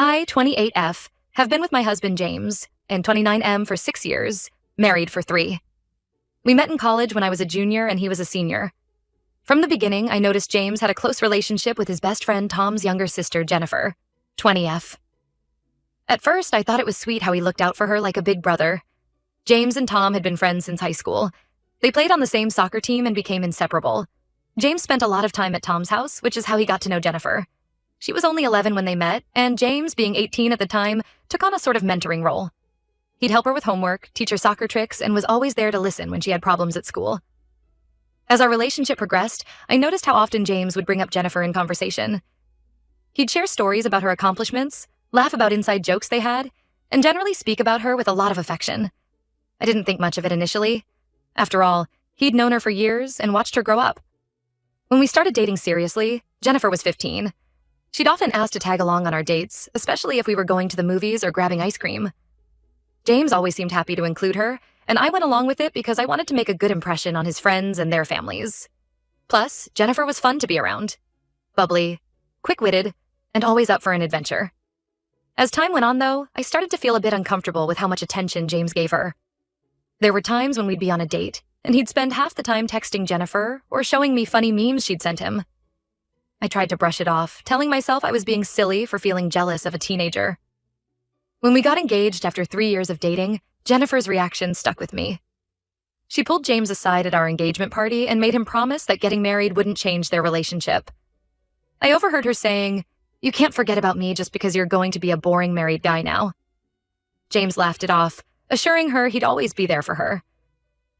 I, 28F, have been with my husband James, and 29M for 6 years, married for 3. We met in college when I was a junior and he was a senior. From the beginning, I noticed James had a close relationship with his best friend Tom's younger sister, Jennifer, 20F. At first, I thought it was sweet how he looked out for her like a big brother. James and Tom had been friends since high school. They played on the same soccer team and became inseparable. James spent a lot of time at Tom's house, which is how he got to know Jennifer. She was only 11 when they met, and James, being 18 at the time, took on a sort of mentoring role. He'd help her with homework, teach her soccer tricks, and was always there to listen when she had problems at school. As our relationship progressed, I noticed how often James would bring up Jennifer in conversation. He'd share stories about her accomplishments, laugh about inside jokes they had, and generally speak about her with a lot of affection. I didn't think much of it initially. After all, he'd known her for years and watched her grow up. When we started dating seriously, Jennifer was 15. She'd often ask to tag along on our dates, especially if we were going to the movies or grabbing ice cream. James always seemed happy to include her, and I went along with it because I wanted to make a good impression on his friends and their families. Plus, Jennifer was fun to be around. Bubbly, quick-witted, and always up for an adventure. As time went on, though, I started to feel a bit uncomfortable with how much attention James gave her. There were times when we'd be on a date, and he'd spend half the time texting Jennifer or showing me funny memes she'd sent him. I tried to brush it off, telling myself I was being silly for feeling jealous of a teenager. When we got engaged after 3 years of dating, Jennifer's reaction stuck with me. She pulled James aside at our engagement party and made him promise that getting married wouldn't change their relationship. I overheard her saying, "You can't forget about me just because you're going to be a boring married guy now." James laughed it off, assuring her he'd always be there for her.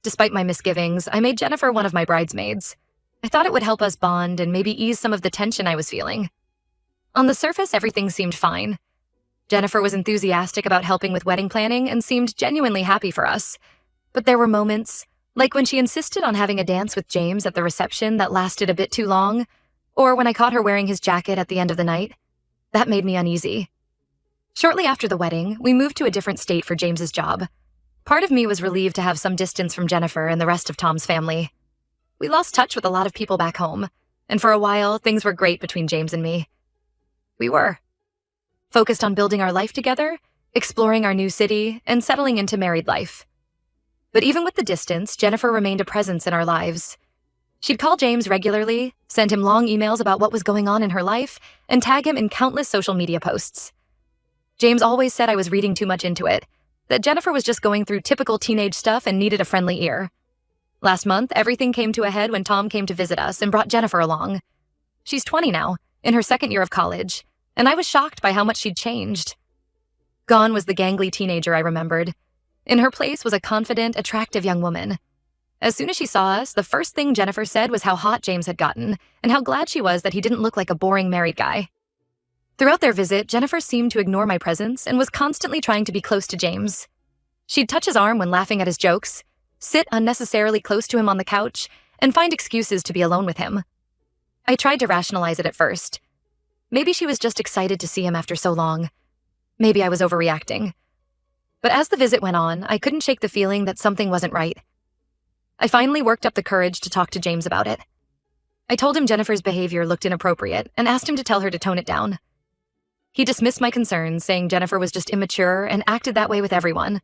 Despite my misgivings, I made Jennifer one of my bridesmaids. I thought it would help us bond and maybe ease some of the tension I was feeling. On the surface, everything seemed fine. Jennifer was enthusiastic about helping with wedding planning and seemed genuinely happy for us. But there were moments, like when she insisted on having a dance with James at the reception that lasted a bit too long, or when I caught her wearing his jacket at the end of the night. That made me uneasy. Shortly after the wedding, we moved to a different state for James's job. Part of me was relieved to have some distance from Jennifer and the rest of Tom's family. We lost touch with a lot of people back home, and for a while, things were great between James and me. We were. Focused on building our life together, exploring our new city, and settling into married life. But even with the distance, Jennifer remained a presence in our lives. She'd call James regularly, send him long emails about what was going on in her life, and tag him in countless social media posts. James always said I was reading too much into it, that Jennifer was just going through typical teenage stuff and needed a friendly ear. Last month, everything came to a head when Tom came to visit us and brought Jennifer along. She's 20 now, in her second year of college, and I was shocked by how much she'd changed. Gone was the gangly teenager I remembered. In her place was a confident, attractive young woman. As soon as she saw us, the first thing Jennifer said was how hot James had gotten, and how glad she was that he didn't look like a boring married guy. Throughout their visit, Jennifer seemed to ignore my presence and was constantly trying to be close to James. She'd touch his arm when laughing at his jokes, sit unnecessarily close to him on the couch, and find excuses to be alone with him. I tried to rationalize it at first. Maybe she was just excited to see him after so long. Maybe I was overreacting. But as the visit went on, I couldn't shake the feeling that something wasn't right. I finally worked up the courage to talk to James about it. I told him Jennifer's behavior looked inappropriate and asked him to tell her to tone it down. He dismissed my concerns, saying Jennifer was just immature and acted that way with everyone.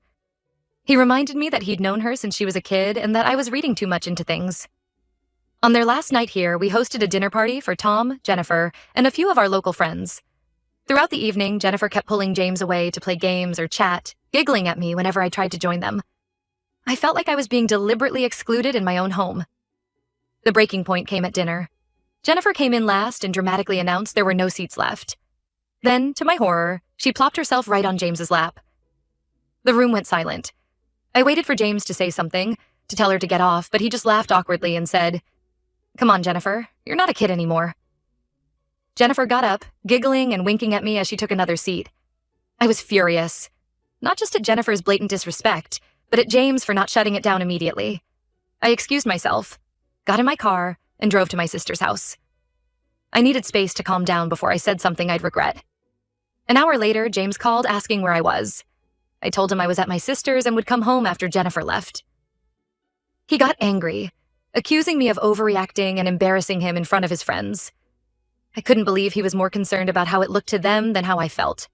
He reminded me that he'd known her since she was a kid and that I was reading too much into things. On their last night here, we hosted a dinner party for Tom, Jennifer, and a few of our local friends. Throughout the evening, Jennifer kept pulling James away to play games or chat, giggling at me whenever I tried to join them. I felt like I was being deliberately excluded in my own home. The breaking point came at dinner. Jennifer came in last and dramatically announced there were no seats left. Then, to my horror, she plopped herself right on James's lap. The room went silent. I waited for James to say something, to tell her to get off, but he just laughed awkwardly and said, "Come on, Jennifer, you're not a kid anymore." Jennifer got up, giggling and winking at me as she took another seat. I was furious. Not just at Jennifer's blatant disrespect, but at James for not shutting it down immediately. I excused myself, got in my car, and drove to my sister's house. I needed space to calm down before I said something I'd regret. An hour later, James called asking where I was. I told him I was at my sister's and would come home after Jennifer left. He got angry, accusing me of overreacting and embarrassing him in front of his friends. I couldn't believe he was more concerned about how it looked to them than how I felt.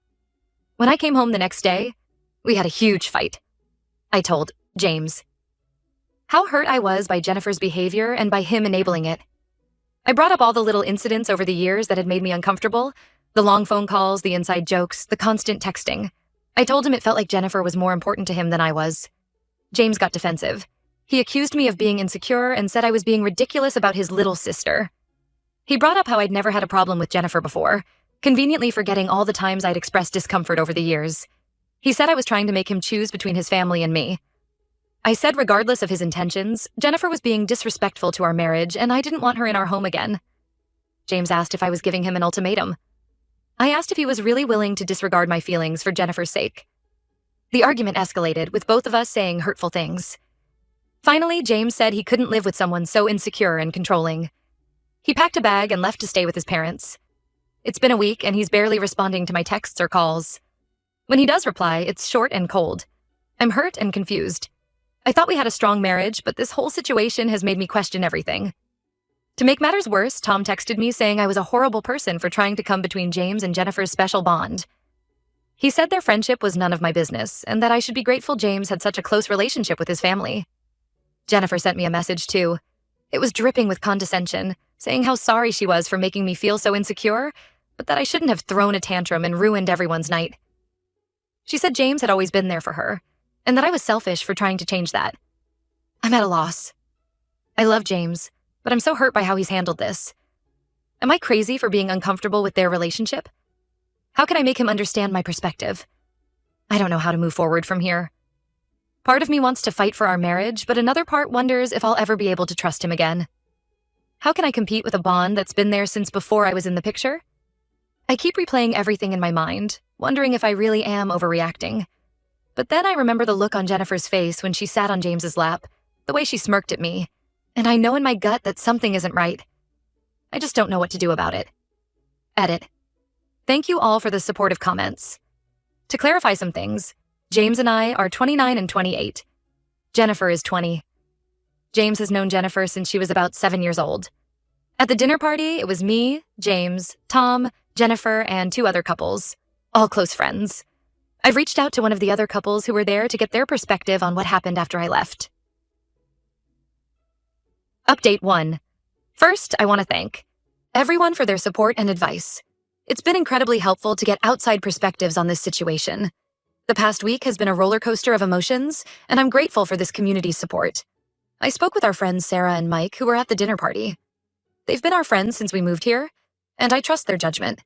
When I came home the next day, we had a huge fight. I told James how hurt I was by Jennifer's behavior and by him enabling it. I brought up all the little incidents over the years that had made me uncomfortable, the long phone calls, the inside jokes, the constant texting. I told him it felt like Jennifer was more important to him than I was. James got defensive. He accused me of being insecure and said I was being ridiculous about his little sister. He brought up how I'd never had a problem with Jennifer before, conveniently forgetting all the times I'd expressed discomfort over the years. He said I was trying to make him choose between his family and me. I said regardless of his intentions, Jennifer was being disrespectful to our marriage and I didn't want her in our home again. James asked if I was giving him an ultimatum. I asked if he was really willing to disregard my feelings for Jennifer's sake. The argument escalated, with both of us saying hurtful things. Finally, James said he couldn't live with someone so insecure and controlling. He packed a bag and left to stay with his parents. It's been a week and he's barely responding to my texts or calls. When he does reply, it's short and cold. I'm hurt and confused. I thought we had a strong marriage, but this whole situation has made me question everything. To make matters worse, Tom texted me saying I was a horrible person for trying to come between James and Jennifer's special bond. He said their friendship was none of my business, and that I should be grateful James had such a close relationship with his family. Jennifer sent me a message too. It was dripping with condescension, saying how sorry she was for making me feel so insecure, but that I shouldn't have thrown a tantrum and ruined everyone's night. She said James had always been there for her, and that I was selfish for trying to change that. I'm at a loss. I love James, but I'm so hurt by how he's handled this. Am I crazy for being uncomfortable with their relationship? How can I make him understand my perspective? I don't know how to move forward from here. Part of me wants to fight for our marriage, but another part wonders if I'll ever be able to trust him again. How can I compete with a bond that's been there since before I was in the picture? I keep replaying everything in my mind, wondering if I really am overreacting. But then I remember the look on Jennifer's face when she sat on James's lap, the way she smirked at me, and I know in my gut that something isn't right. I just don't know what to do about it. Edit. Thank you all for the supportive comments. To clarify some things, James and I are 29 and 28. Jennifer is 20. James has known Jennifer since she was about 7 years old. At the dinner party, it was me, James, Tom, Jennifer, and 2 other couples, all close friends. I've reached out to one of the other couples who were there to get their perspective on what happened after I left. Update 1. First, I want to thank everyone for their support and advice. It's been incredibly helpful to get outside perspectives on this situation. The past week has been a roller coaster of emotions, and I'm grateful for this community's support. I spoke with our friends Sarah and Mike, who were at the dinner party. They've been our friends since we moved here, and I trust their judgment.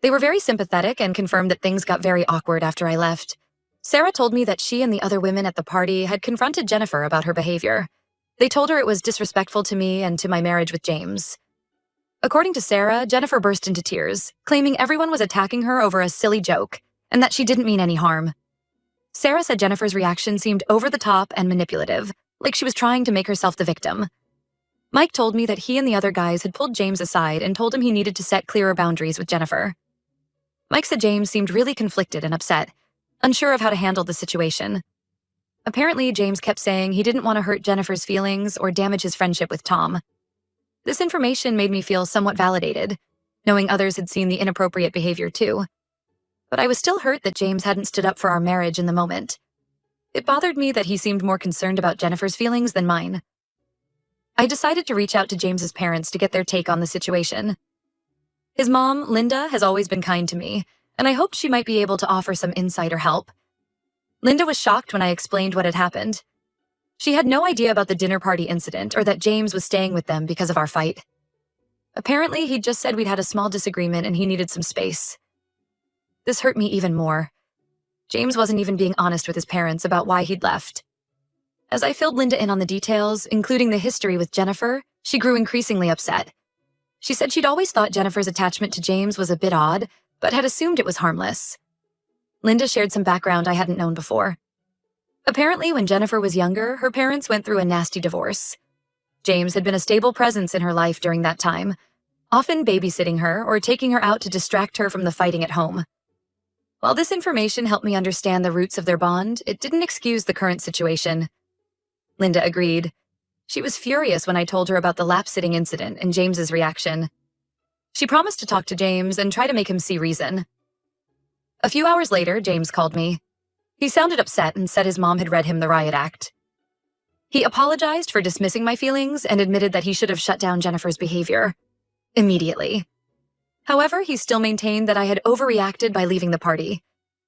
They were very sympathetic and confirmed that things got very awkward after I left. Sarah told me that she and the other women at the party had confronted Jennifer about her behavior. They told her it was disrespectful to me and to my marriage with James. According to Sarah, Jennifer burst into tears, claiming everyone was attacking her over a silly joke, and that she didn't mean any harm. Sarah said Jennifer's reaction seemed over the top and manipulative, like she was trying to make herself the victim. Mike told me that he and the other guys had pulled James aside and told him he needed to set clearer boundaries with Jennifer. Mike said James seemed really conflicted and upset, unsure of how to handle the situation. Apparently, James kept saying he didn't want to hurt Jennifer's feelings or damage his friendship with Tom. This information made me feel somewhat validated, knowing others had seen the inappropriate behavior too. But I was still hurt that James hadn't stood up for our marriage in the moment. It bothered me that he seemed more concerned about Jennifer's feelings than mine. I decided to reach out to James's parents to get their take on the situation. His mom, Linda, has always been kind to me, and I hoped she might be able to offer some insight or help. Linda was shocked when I explained what had happened. She had no idea about the dinner party incident or that James was staying with them because of our fight. Apparently, he'd just said we'd had a small disagreement and he needed some space. This hurt me even more. James wasn't even being honest with his parents about why he'd left. As I filled Linda in on the details, including the history with Jennifer, she grew increasingly upset. She said she'd always thought Jennifer's attachment to James was a bit odd, but had assumed it was harmless. Linda shared some background I hadn't known before. Apparently, when Jennifer was younger, her parents went through a nasty divorce. James had been a stable presence in her life during that time, often babysitting her or taking her out to distract her from the fighting at home. While this information helped me understand the roots of their bond, it didn't excuse the current situation. Linda agreed. She was furious when I told her about the lap-sitting incident and James's reaction. She promised to talk to James and try to make him see reason. A A few hours later, James called me. He sounded upset and said his mom had read him the riot act. He apologized for dismissing my feelings and admitted that he should have shut down Jennifer's behavior immediately. However, he still maintained that I had overreacted by leaving the party.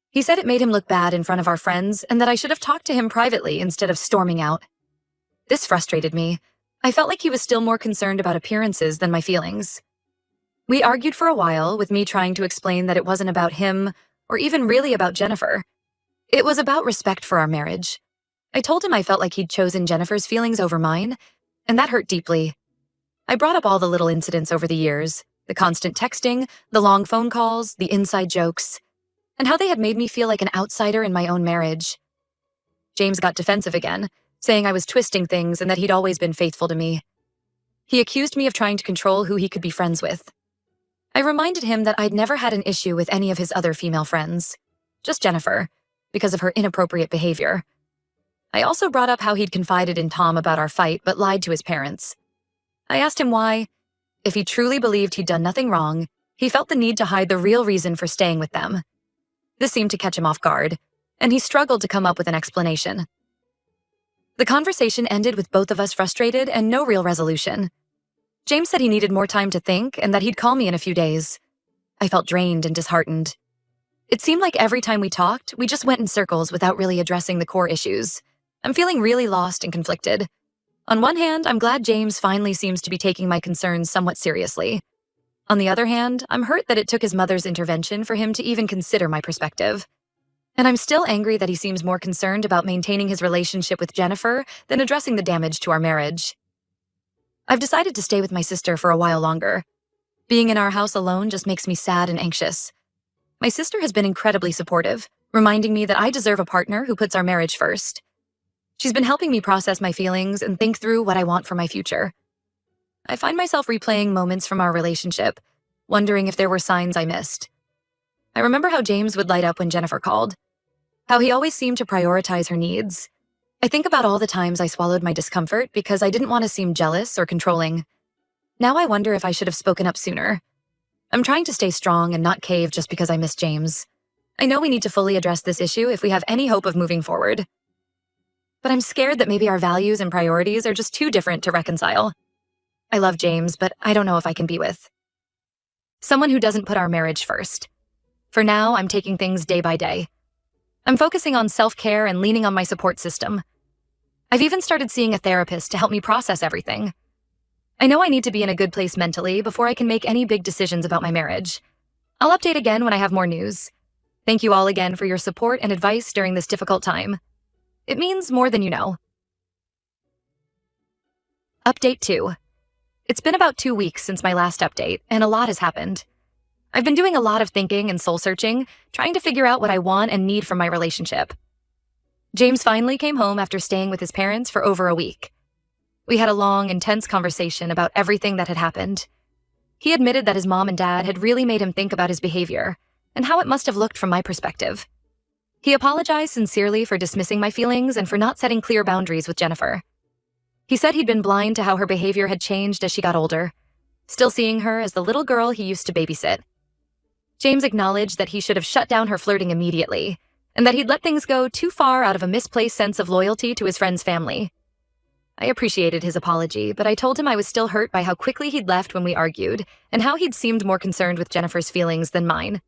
He said it made him look bad in front of our friends and that I should have talked to him privately instead of storming out. This frustrated me. I felt like he was still more concerned about appearances than my feelings. We argued for a while, with me trying to explain that it wasn't about him or even really about Jennifer. It was about respect for our marriage. I told him I felt like he'd chosen Jennifer's feelings over mine, and that hurt deeply. I brought up all the little incidents over the years, the constant texting, the long phone calls, the inside jokes, and how they had made me feel like an outsider in my own marriage. James got defensive again, saying I was twisting things and that he'd always been faithful to me. He accused me of trying to control who he could be friends with. I reminded him that I'd never had an issue with any of his other female friends, just Jennifer, because of her inappropriate behavior. I also brought up how he'd confided in Tom about our fight but lied to his parents. I asked him why. If he truly believed he'd done nothing wrong, he felt the need to hide the real reason for staying with them. This seemed to catch him off guard, and he struggled to come up with an explanation. The conversation ended with both of us frustrated and no real resolution. James said he needed more time to think and that he'd call me in a few days. I felt drained and disheartened. It seemed like every time we talked, we just went in circles without really addressing the core issues. I'm feeling really lost and conflicted. On one hand, I'm glad James finally seems to be taking my concerns somewhat seriously. On the other hand, I'm hurt that it took his mother's intervention for him to even consider my perspective. And I'm still angry that he seems more concerned about maintaining his relationship with Jennifer than addressing the damage to our marriage. I've decided to stay with my sister for a while longer. Being in our house alone just makes me sad and anxious. My sister has been incredibly supportive, reminding me that I deserve a partner who puts our marriage first. She's been helping me process my feelings and think through what I want for my future. I find myself replaying moments from our relationship, wondering if there were signs I missed. I remember how James would light up when Jennifer called, how he always seemed to prioritize her needs. I think about all the times I swallowed my discomfort because I didn't want to seem jealous or controlling. Now I wonder if I should have spoken up sooner. I'm trying to stay strong and not cave just because I miss James. I know we need to fully address this issue if we have any hope of moving forward. But I'm scared that maybe our values and priorities are just too different to reconcile. I love James, but I don't know if I can be with someone who doesn't put our marriage first. For now, I'm taking things day by day. I'm focusing on self-care and leaning on my support system. I've even started seeing a therapist to help me process everything. I know I need to be in a good place mentally before I can make any big decisions about my marriage. I'll update again when I have more news. Thank you all again for your support and advice during this difficult time. It means more than you know. Update 2. It's been about 2 weeks since my last update, and a lot has happened. I've been doing a lot of thinking and soul-searching, trying to figure out what I want and need from my relationship. James finally came home after staying with his parents for over a week. We had a long, intense conversation about everything that had happened. He admitted that his mom and dad had really made him think about his behavior and how it must have looked from my perspective. He apologized sincerely for dismissing my feelings and for not setting clear boundaries with Jennifer. He said he'd been blind to how her behavior had changed as she got older, still seeing her as the little girl he used to babysit. James acknowledged that he should have shut down her flirting immediately, and that he'd let things go too far out of a misplaced sense of loyalty to his friend's family. I appreciated his apology, but I told him I was still hurt by how quickly he'd left when we argued, and how he'd seemed more concerned with Jennifer's feelings than mine.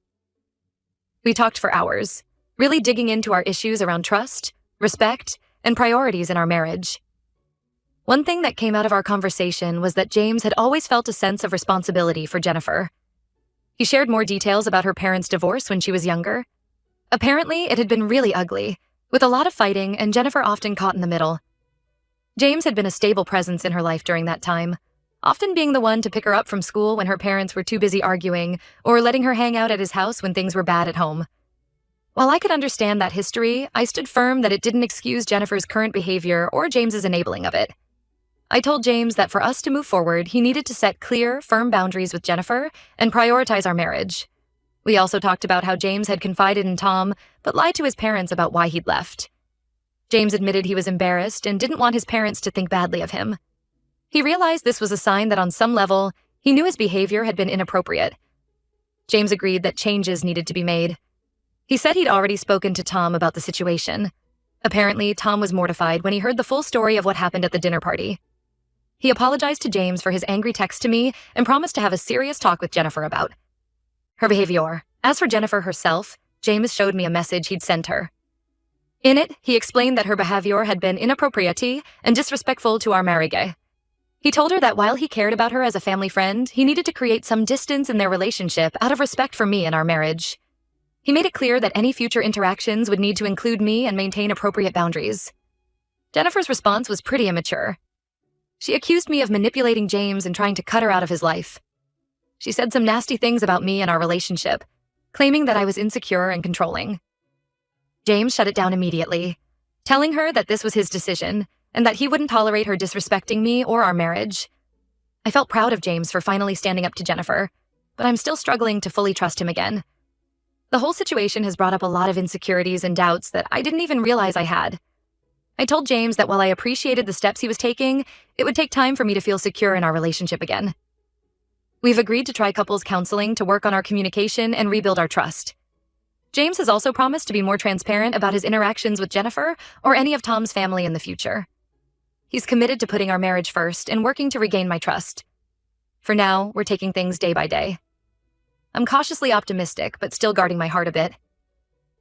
We talked for hours, really digging into our issues around trust, respect, and priorities in our marriage. One thing that came out of our conversation was that James had always felt a sense of responsibility for Jennifer. He shared more details about her parents' divorce when she was younger. Apparently, it had been really ugly, with a lot of fighting and Jennifer often caught in the middle. James had been a stable presence in her life during that time, often being the one to pick her up from school when her parents were too busy arguing, or letting her hang out at his house when things were bad at home. While I could understand that history, I stood firm that it didn't excuse Jennifer's current behavior or James's enabling of it. I told James that for us to move forward, he needed to set clear, firm boundaries with Jennifer and prioritize our marriage. We also talked about how James had confided in Tom, but lied to his parents about why he'd left. James admitted he was embarrassed and didn't want his parents to think badly of him. He realized this was a sign that on some level, he knew his behavior had been inappropriate. James agreed that changes needed to be made. He said he'd already spoken to Tom about the situation. Apparently, Tom was mortified when he heard the full story of what happened at the dinner party. He apologized to James for his angry text to me and promised to have a serious talk with Jennifer about her behavior. As for Jennifer herself, James showed me a message he'd sent her. In it, he explained that her behavior had been inappropriate and disrespectful to our marriage. He told her that while he cared about her as a family friend, he needed to create some distance in their relationship out of respect for me and our marriage. He made it clear that any future interactions would need to include me and maintain appropriate boundaries. Jennifer's response was pretty immature. She accused me of manipulating James and trying to cut her out of his life. She said some nasty things about me and our relationship, claiming that I was insecure and controlling. James shut it down immediately, telling her that this was his decision and that he wouldn't tolerate her disrespecting me or our marriage. I felt proud of James for finally standing up to Jennifer, but I'm still struggling to fully trust him again. The whole situation has brought up a lot of insecurities and doubts that I didn't even realize I had. I told James that while I appreciated the steps he was taking, it would take time for me to feel secure in our relationship again. We've agreed to try couples counseling to work on our communication and rebuild our trust. James has also promised to be more transparent about his interactions with Jennifer or any of Tom's family in the future. He's committed to putting our marriage first and working to regain my trust. For now, we're taking things day by day. I'm cautiously optimistic, but still guarding my heart a bit.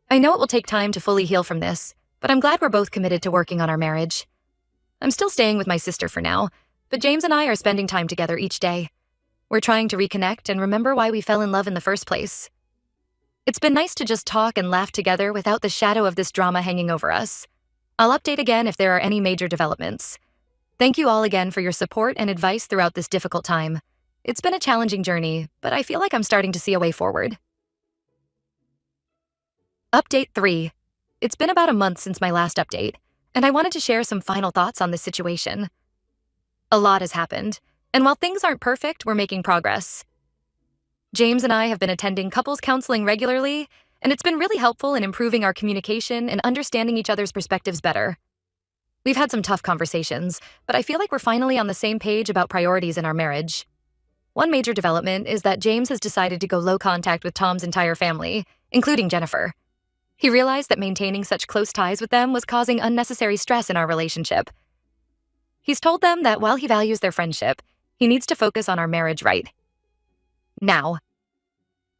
I know it will take time to fully heal from this, but I'm glad we're both committed to working on our marriage. I'm still staying with my sister for now, but James and I are spending time together each day. We're trying to reconnect and remember why we fell in love in the first place. It's been nice to just talk and laugh together without the shadow of this drama hanging over us. I'll update again if there are any major developments. Thank you all again for your support and advice throughout this difficult time. It's been a challenging journey, but I feel like I'm starting to see a way forward. Update 3. It's been about a month since my last update, and I wanted to share some final thoughts on this situation. A lot has happened, and while things aren't perfect, we're making progress. James and I have been attending couples counseling regularly, and it's been really helpful in improving our communication and understanding each other's perspectives better. We've had some tough conversations, but I feel like we're finally on the same page about priorities in our marriage. One major development is that James has decided to go low contact with Tom's entire family, including Jennifer. He realized that maintaining such close ties with them was causing unnecessary stress in our relationship. He's told them that while he values their friendship, he needs to focus on our marriage right now.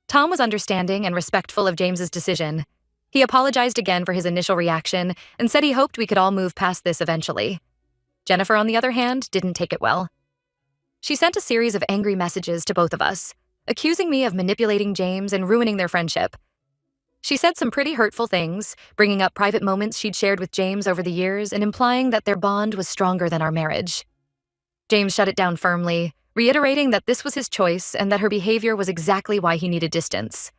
Tom was understanding and respectful of James's decision. He apologized again for his initial reaction and said he hoped we could all move past this eventually. Jennifer, on the other hand, didn't take it well. She sent a series of angry messages to both of us, accusing me of manipulating James and ruining their friendship. She said some pretty hurtful things, bringing up private moments she'd shared with James over the years and implying that their bond was stronger than our marriage. James shut it down firmly, reiterating that this was his choice and that her behavior was exactly why he needed distance.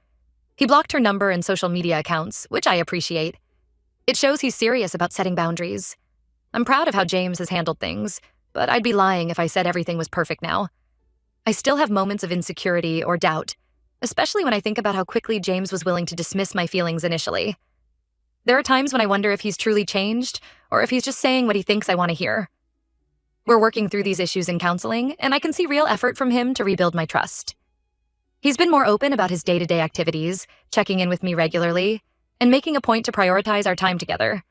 He blocked her number and social media accounts, which I appreciate. It shows he's serious about setting boundaries. I'm proud of how James has handled things, but I'd be lying if I said everything was perfect now. I still have moments of insecurity or doubt, especially when I think about how quickly James was willing to dismiss my feelings initially. There are times when I wonder if he's truly changed or if he's just saying what he thinks I want to hear. We're working through these issues in counseling, and I can see real effort from him to rebuild my trust. He's been more open about his day-to-day activities, checking in with me regularly, and making a point to prioritize our time together.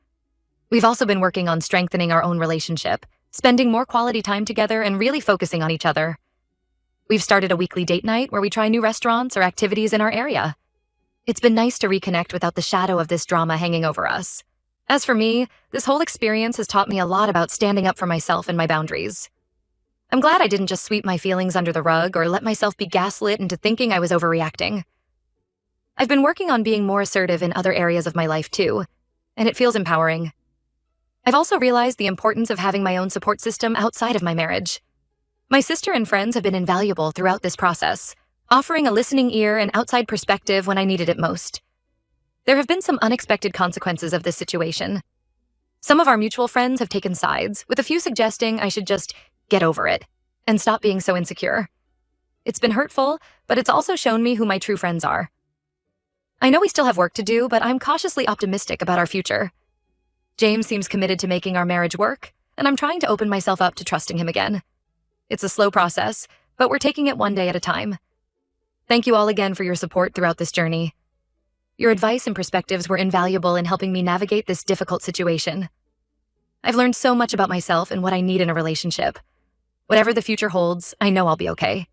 We've also been working on strengthening our own relationship, spending more quality time together and really focusing on each other. We've started a weekly date night where we try new restaurants or activities in our area. It's been nice to reconnect without the shadow of this drama hanging over us. As for me, this whole experience has taught me a lot about standing up for myself and my boundaries. I'm glad I didn't just sweep my feelings under the rug or let myself be gaslit into thinking I was overreacting. I've been working on being more assertive in other areas of my life too, and it feels empowering. I've also realized the importance of having my own support system outside of my marriage. My sister and friends have been invaluable throughout this process, offering a listening ear and outside perspective when I needed it most. There have been some unexpected consequences of this situation. Some of our mutual friends have taken sides, with a few suggesting I should just get over it and stop being so insecure. It's been hurtful, but it's also shown me who my true friends are. I know we still have work to do, but I'm cautiously optimistic about our future. James seems committed to making our marriage work, and I'm trying to open myself up to trusting him again. It's a slow process, but we're taking it one day at a time. Thank you all again for your support throughout this journey. Your advice and perspectives were invaluable in helping me navigate this difficult situation. I've learned so much about myself and what I need in a relationship. Whatever the future holds, I know I'll be okay.